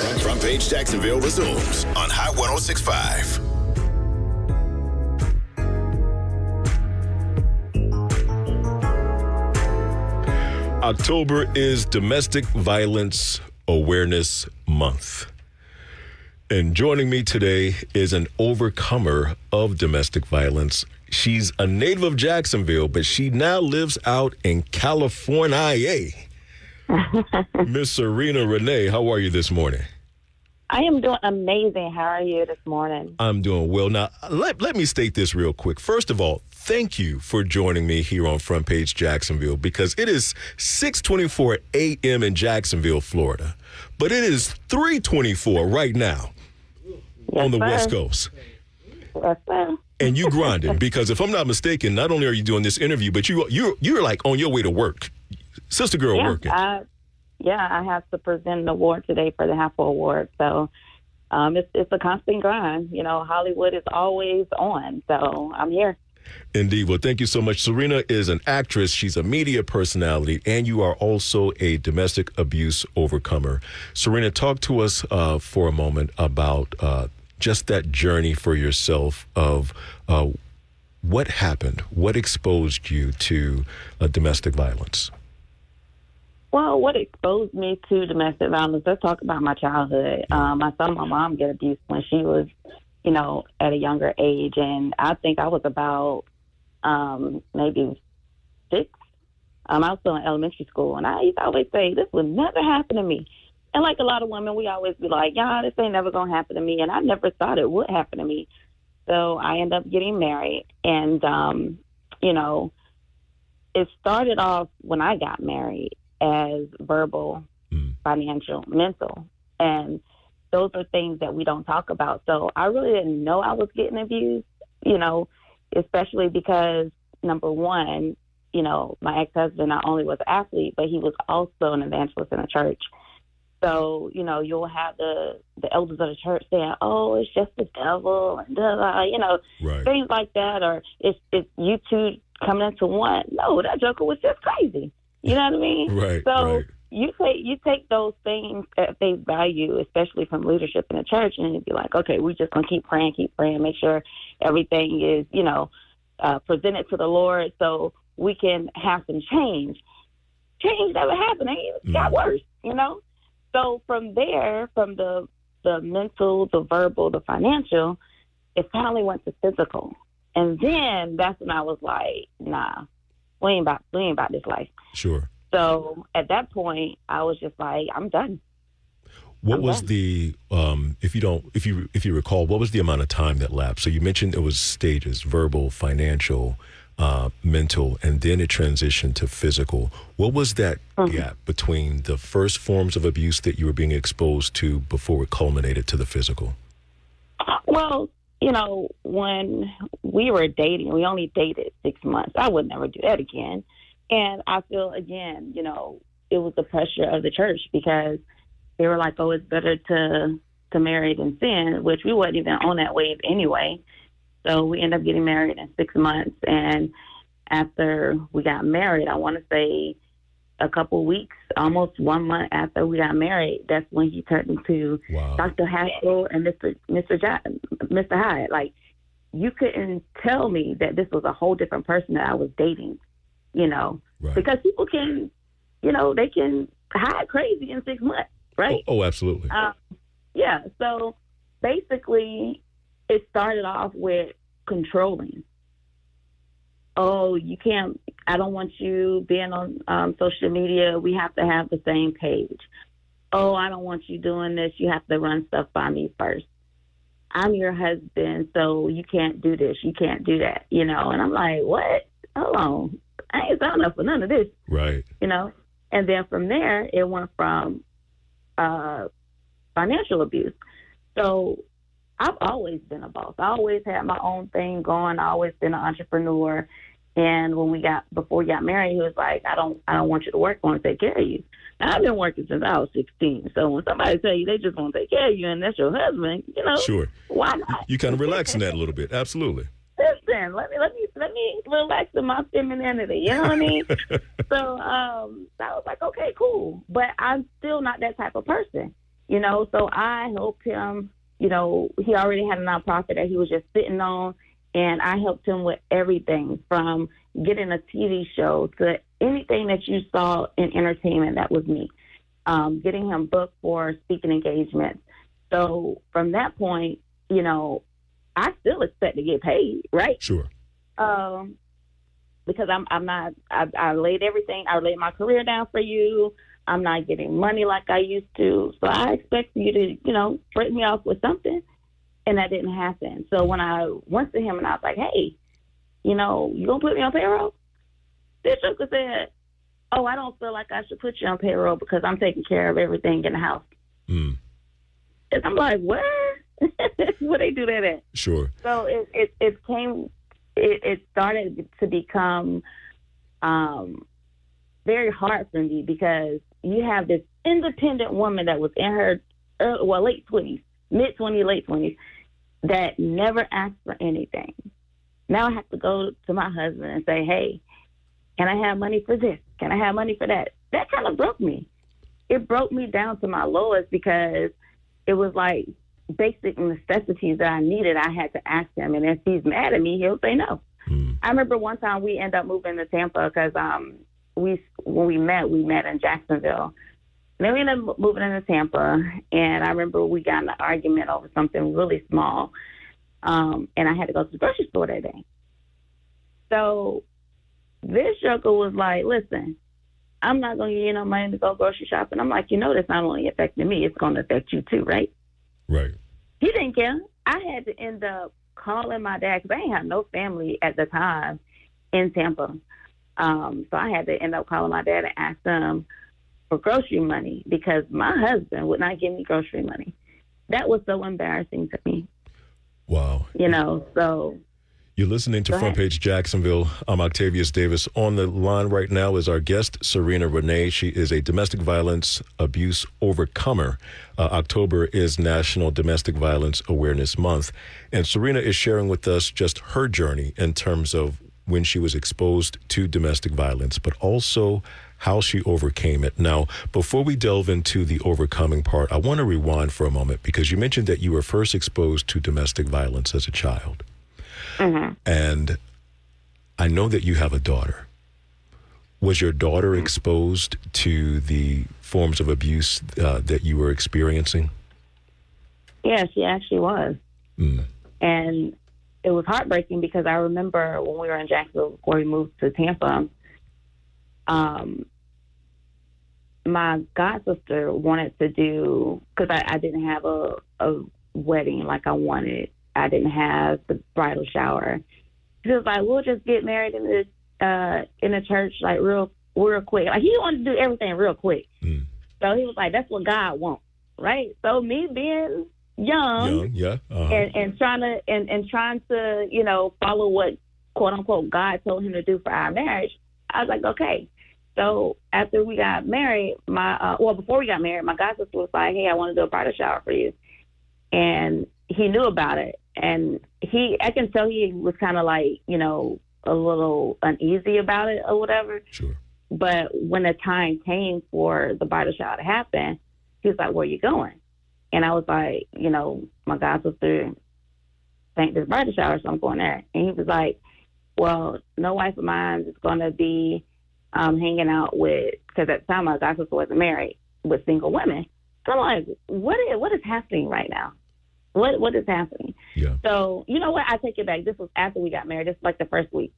Front Page Jacksonville resumes on High 106.5. October is Domestic Violence Awareness Month. And joining me today is an overcomer of domestic violence. She's a native of Jacksonville, but she now lives out in California. Miss Sarina Renee, how are you this morning? I am doing amazing. How are you this morning? I'm doing well. Now, let me state this real quick. First of all, thank you for joining me here on Front Page Jacksonville, because it is 6:24 a.m. in Jacksonville, Florida. But it is 3:24 right now on the West Coast. Yes, sir. And you grinding, because if I'm not mistaken, not only are you doing this interview, but you're like on your way to work. Sister girl working. I have to present an award today for the HAFO Award. So it's a constant grind. You know, Hollywood is always on. So I'm here. Indeed. Well, thank you so much. Sarina is an actress. She's a media personality, and you are also a domestic abuse overcomer. Sarina, talk to us for a moment about just that journey for yourself of what happened, what exposed you to domestic violence. Well, what exposed me to domestic violence, let's talk about my childhood. I saw my mom get abused when she was, at a younger age. And I think I was about maybe 6. I was still in elementary school. And I used to always say, this would never happen to me. And like a lot of women, we always be like, yeah, this ain't never going to happen to me. And I never thought it would happen to me. So I ended up getting married. And, it started off when I got married as verbal, financial, mental. And those are things that we don't talk about. So I really didn't know I was getting abused, especially because, number one, my ex-husband not only was an athlete, but he was also an evangelist in a church. So, you'll have the elders of the church saying, oh, it's just the devil, and right. Things like that, or it's you two coming into one. No, that joker was just crazy. You know what I mean? Right. So right. you take those things at face value, especially from leadership in the church, and you'd be like, okay, we're just going to keep praying, make sure everything is, presented to the Lord so we can have some change. Change never happened. It got worse, So from there, from the mental, the verbal, the financial, it finally went to physical. And then that's when I was like, nah, we ain't about this life. Sure. So at that point, I was just like, I'm done. What was the if you recall, what was the amount of time that lapsed? So you mentioned it was stages: verbal, financial, mental, and then it transitioned to physical. What was that gap between the first forms of abuse that you were being exposed to before it culminated to the physical? Well, when we were dating, we only dated 6 months. I would never do that again. And I feel, again, it was the pressure of the church, because they were like, oh, it's better to marry than sin, which we wasn't even on that wave anyway. So we ended up getting married in 6 months. And after we got married, I want to say a couple of weeks, almost 1 month after we got married, that's when he turned into Dr. Haskell and Mr. Hyde. Like, you couldn't tell me that this was a whole different person that I was dating, right. Because people can, they can hide crazy in 6 months, right? Oh, absolutely. Yeah. So basically, it started off with controlling. Oh, you can't, I don't want you being on social media. We have to have the same page. Oh, I don't want you doing this. You have to run stuff by me first. I'm your husband, so you can't do this. You can't do that, And I'm like, what? Hold on. I ain't signed up for none of this. Right. And then from there, it went from financial abuse. So I've always been a boss. I always had my own thing going. I always been an entrepreneur. And before we got married, he was like, I don't want you to work. I want to take care of you. Now, I've been working since I was 16. So when somebody tell you they just want to take care of you and that's your husband, sure. Why not? You kind of relaxing that a little bit. Absolutely. Listen, let me relax in my femininity. You know what I mean? So I was like, okay, cool. But I'm still not that type of person. You know, so I helped him. You know, he already had a nonprofit that he was just sitting on, and I helped him with everything from getting a TV show to anything that you saw in entertainment. That was me. Getting him booked for speaking engagements. So from that point, you know, I still expect to get paid, right? Sure. Because I'm not. I laid my career down for you. I'm not getting money like I used to. So I expect you to, you know, break me off with something. And that didn't happen. So when I went to him and I was like, hey, you know, you going to put me on payroll? This joker said, oh, I don't feel like I should put you on payroll because I'm taking care of everything in the house. And I'm like, what? Where they do that at? Sure. So it started to become very hard for me because you have this independent woman that was in her late 20s, mid-20s, late 20s, that never asked for anything. Now I have to go to my husband and say, hey, can I have money for this? Can I have money for that? That kind of broke me. It broke me down to my lowest because it was like basic necessities that I needed. I had to ask him. And if he's mad at me, he'll say no. I remember one time we ended up moving to Tampa because when we met in Jacksonville. And then we ended up moving into Tampa, and I remember we got in an argument over something really small, and I had to go to the grocery store that day. So this joker was like, listen, I'm not going to give you no money to go grocery shopping. I'm like, you know, that's not only affecting me, it's going to affect you too, right? Right. He didn't care. I had to end up calling my dad because I ain't have no family at the time in Tampa. So I had to end up calling my dad and ask him for grocery money because my husband would not give me grocery money. That was so embarrassing to me. Wow. You know, so. You're listening to Front Page Jacksonville. I'm Octavius Davis. On the line right now is our guest, Sarina Renee. She is a domestic violence abuse overcomer. October is National Domestic Violence Awareness Month. And Sarina is sharing with us just her journey in terms of when she was exposed to domestic violence, but also how she overcame it. Now, before we delve into the overcoming part, I want to rewind for a moment because you mentioned that you were first exposed to domestic violence as a child. And I know that you have a daughter. Was your daughter exposed to the forms of abuse that you were experiencing? Yeah, she actually was. And it was heartbreaking because I remember when we were in Jacksonville before we moved to Tampa, my god sister wanted to do, because I didn't have a wedding like I wanted. I didn't have the bridal shower. She was like, we'll just get married in the church like real quick. Like he wanted to do everything real quick. So he was like, that's what God wants, right? So me being young, and trying to, you know, follow what quote unquote God told him to do for our marriage, I was like, okay. So after we got married, before we got married, my god sister was like, hey, I want to do a bridal shower for you. And he knew about it. And I can tell he was kind of like, you know, a little uneasy about it or whatever. Sure. But when the time came for the bridal shower to happen, he was like, where are you going? And I was like, you know, my god sister thanked this bridal shower, so I'm going there. And he was like, well, no wife of mine is going to be hanging out with, because at the time my god sister wasn't married, with single women. So I'm like, what is happening right now? What is happening? Yeah. So, you know what? I take it back. This was after we got married. This was like the first week.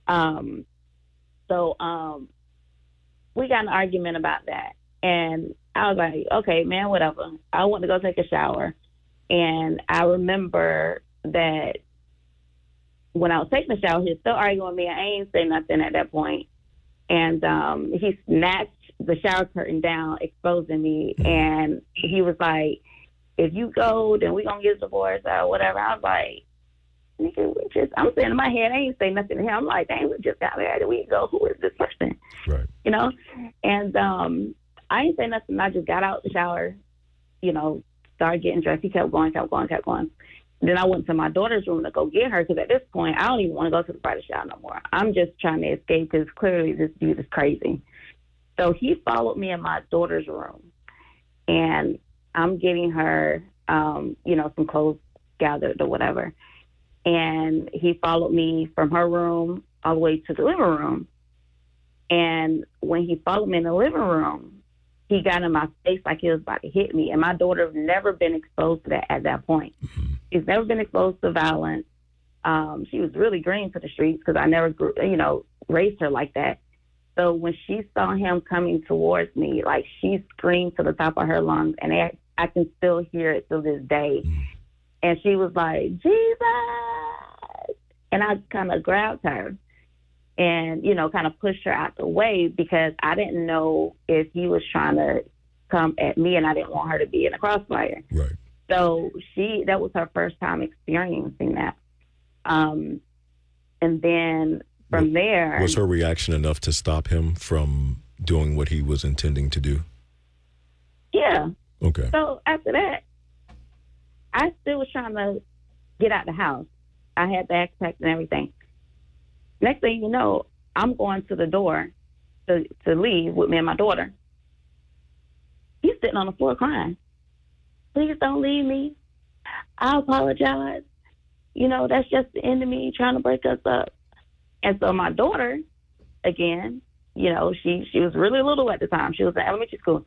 We got an argument about that. And I was like, okay, man, whatever. I want to go take a shower. And I remember that when I was taking a shower, he was still arguing with me. I ain't say nothing at that point. And he snatched the shower curtain down, exposing me. And he was like, if you go, then we gonna get a divorce or whatever. I was like, nigga, I'm saying in my head, I ain't say nothing to him. I'm like, dang, we just got married a week ago. Who is this person? Right. You know? And I ain't say nothing. I just got out the shower, you know, started getting dressed. He kept going. Then I went to my daughter's room to go get her because at this point, I don't even want to go to the bridal shower no more. I'm just trying to escape because clearly this dude is crazy. So he followed me in my daughter's room. And I'm getting her, some clothes gathered or whatever. And he followed me from her room all the way to the living room. And when he followed me in the living room, he got in my face like he was about to hit me. And my daughter has never been exposed to that at that point. She's never been exposed to violence. She was really green to the streets because I never raised her like that. So when she saw him coming towards me, like, she screamed to the top of her lungs, and I can still hear it to this day. And she was like, Jesus! And I kind of grabbed her and, kind of pushed her out the way because I didn't know if he was trying to come at me, and I didn't want her to be in a crossfire. Right. So that was her first time experiencing that. And then from there... Was her reaction enough to stop him from doing what he was intending to do? Yeah. Okay. So after that, I still was trying to get out the house. I had the backpack and everything. Next thing you know, I'm going to the door to leave with me and my daughter. He's sitting on the floor crying. Please don't leave me. I apologize. That's just the enemy trying to break us up. And so my daughter, again, she was really little at the time. She was in elementary school.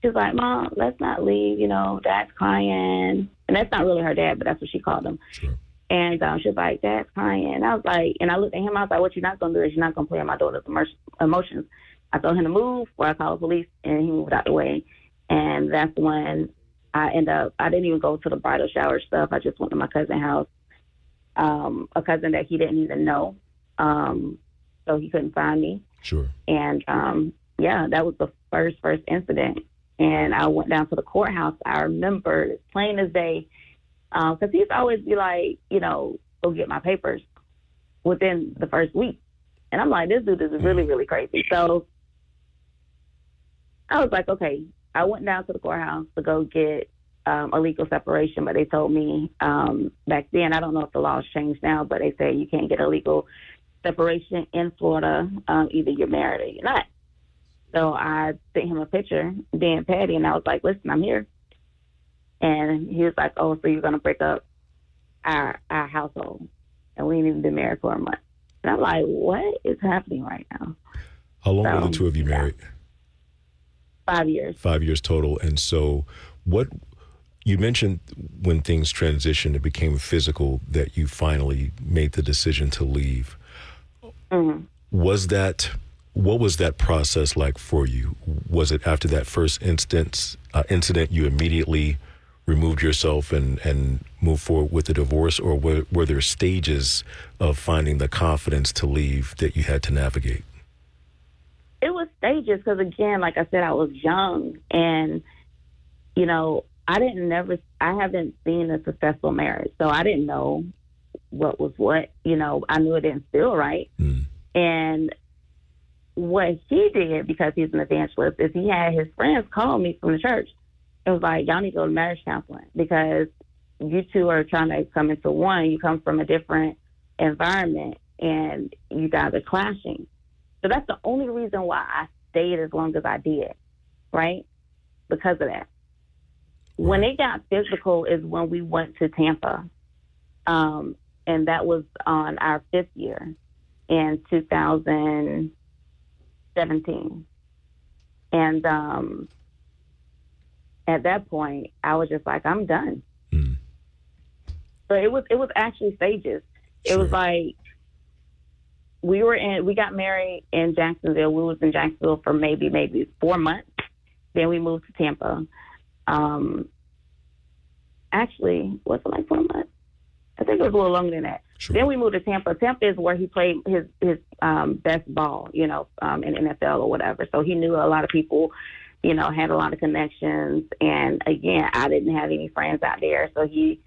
She was like, Mom, let's not leave. Dad's crying. And that's not really her dad, but that's what she called him. Sure. And she was like, Dad's crying. And I was like, and I looked at him. I was like, what you're not going to do is you're not going to play on my daughter's emotions. I told him to move or I called the police, and he moved out the way. And that's when I didn't even go to the bridal shower stuff. I just went to my cousin's house, a cousin that he didn't even know. So he couldn't find me. Sure. And, that was the first incident. And I went down to the courthouse. I remember plain as day, because he used to always be like, go get my papers within the first week. And I'm like, this dude is really, really crazy. So I was like, okay. I went down to the courthouse to go get a legal separation, but they told me back then, I don't know if the laws changed now, but they said you can't get a legal separation in Florida. Either you're married or you're not. So I sent him a picture, being petty, and I was like, listen, I'm here. And he was like, oh, so you're going to break up our household, and we ain't even been married for a month. And I'm like, what is happening right now? How long were the two of you married? 5 years. 5 years total. And so what you mentioned when things transitioned, it became physical, that you finally made the decision to leave. Mm-hmm. What was that process like for you? Was it after that first incident you immediately removed yourself and moved forward with the divorce, or were there stages of finding the confidence to leave that you had to navigate? It was stages because, again, like I said, I was young, and I haven't seen a successful marriage, so I didn't know what was what. I knew it didn't feel right. And what he did, because he's an evangelist, is he had his friends call me from the church. It was like, y'all need to go to marriage counseling because you two are trying to come into one. You come from a different environment, and you guys are clashing. So that's the only reason why I stayed as long as I did, right? Because of that. When it got physical is when we went to Tampa, and that was on our 5th year in 2017. And at that point, I was just like, I'm done. So it was actually stages. Sure. It was like, we got married in Jacksonville. We was in Jacksonville for maybe 4 months. Then we moved to Tampa. Actually, was it like 4 months? I think it was a little longer than that. Sure. Then we moved to Tampa. Tampa is where he played his best ball, in NFL or whatever. So he knew a lot of people, had a lot of connections. And again, I didn't have any friends out there. So he,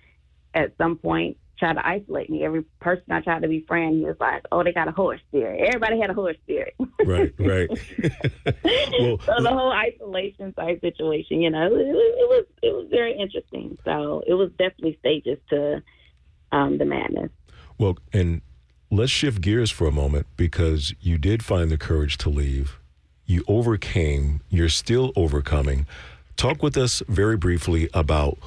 at some point, tried to isolate me. Every person I tried to be friend, he was like, oh, they got a horse spirit. Everybody had a horse spirit. Right. Well, so the whole isolation type situation, it was very interesting. So it was definitely stages to the madness. Well, and let's shift gears for a moment, because you did find the courage to leave. You overcame. You're still overcoming. Talk with us very briefly about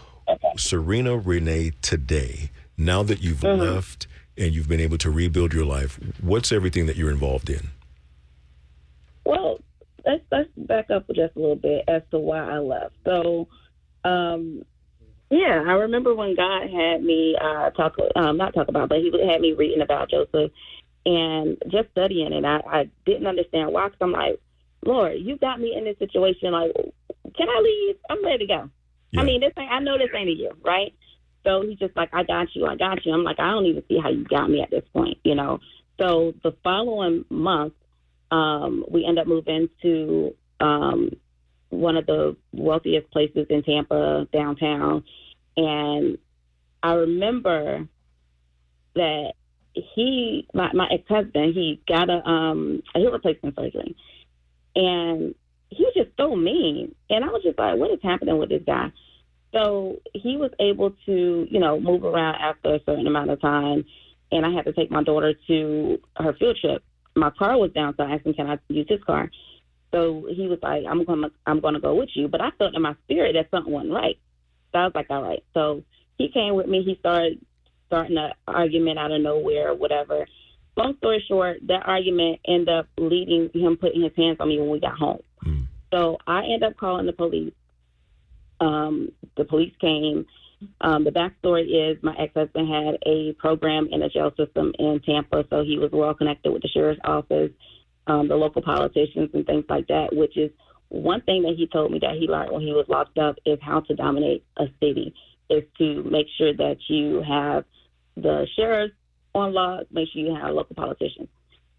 Sarina Renee today. Now that you've left and you've been able to rebuild your life, what's everything that you're involved in? Well, let's back up just a little bit as to why I left. So, I remember when God had me not talk about, but he had me reading about Joseph and just studying it. I didn't understand why, because I'm like, Lord, you got me in this situation. Like, can I leave? I'm ready to go. Yeah. I mean, I know this ain't a you, right? So he's just like, I got you. I'm like, I don't even see how you got me at this point, you know? So the following month, we end up moving to one of the wealthiest places in Tampa, downtown. And I remember that my ex-husband, he got a hip replacement surgery. And he was just so mean. And I was just like, what is happening with this guy? So he was able to, move around after a certain amount of time. And I had to take my daughter to her field trip. My car was down, so I asked him, can I use his car? So he was like, I'm gonna go with you. But I felt in my spirit that something wasn't right. So I was like, all right. So he came with me. He starting an argument out of nowhere or whatever. Long story short, that argument ended up leading him putting his hands on me when we got home. So I ended up calling the police. The police came. The backstory is my ex-husband had a program in the jail system in Tampa, so he was well connected with the sheriff's office, the local politicians and things like that, which is one thing that he told me that he learned when he was locked up is how to dominate a city, is to make sure that you have the sheriffs on lock, make sure you have local politicians.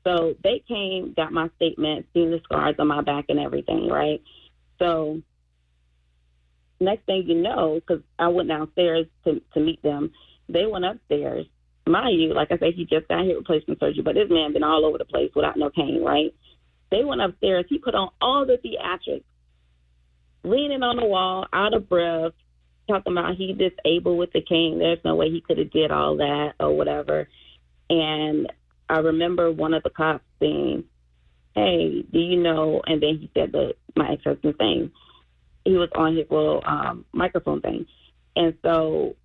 So they came, got my statement, seen the scars on my back and everything, right? So next thing you know, because I went downstairs to meet them, they went upstairs. Mind you, like I said, he just got hip replacement surgery, but this man been all over the place without no cane, right? They went upstairs. He put on all the theatrics, leaning on the wall, out of breath, talking about he disabled with the cane. There's no way he could have did all that or whatever. And I remember one of the cops saying, hey, do you know? And then he said my ex-husband's thing. He was on his little microphone thing. And so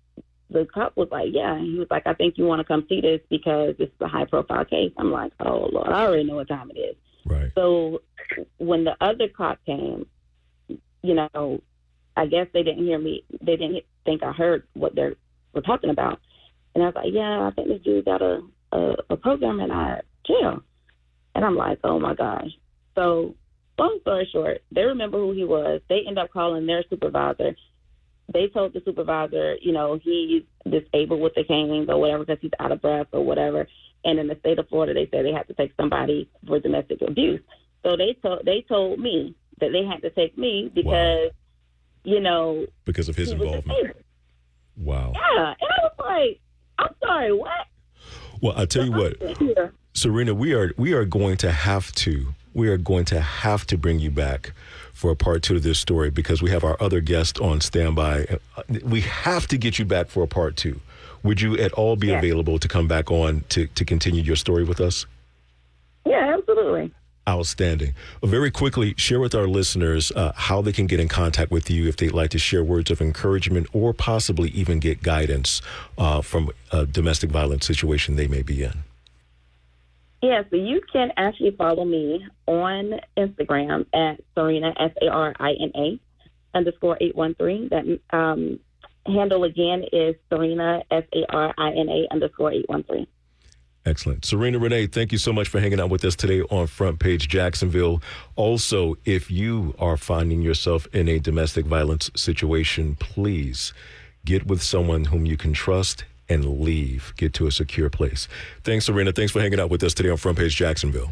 the cop was like, yeah. And he was like, I think you want to come see this because this is a high-profile case. I'm like, oh, Lord, I already know what time it is. Right. So when the other cop came, I guess they didn't hear me. They didn't think I heard what they were talking about. And I was like, yeah, I think this dude got a program in our jail. And I'm like, oh, my gosh. So long story short, they remember who he was. They end up calling their supervisor. They told the supervisor, he's disabled with the cane or whatever because he's out of breath or whatever. And in the state of Florida, they said they had to take somebody for domestic abuse. So they told me that they had to take me because, because of his involvement. Wow. Yeah. And I was like, I'm sorry, what? Well, I tell you what, Sarina, we are going to have to bring you back for a part 2 of this story because we have our other guest on standby. We have to get you back for a part 2. Would you at all be available to come back on to continue your story with us? Yeah, absolutely. Outstanding. Very quickly, share with our listeners how they can get in contact with you if they'd like to share words of encouragement or possibly even get guidance from a domestic violence situation they may be in. Yeah, so you can actually follow me on Instagram at Sarina, Sarina _813. That handle again is Sarina, Sarina _813. Excellent. Sarina Renee, thank you so much for hanging out with us today on Front Page Jacksonville. Also, if you are finding yourself in a domestic violence situation, please get with someone whom you can trust and leave. Get to a secure place. Thanks, Sarina. Thanks for hanging out with us today on Front Page Jacksonville.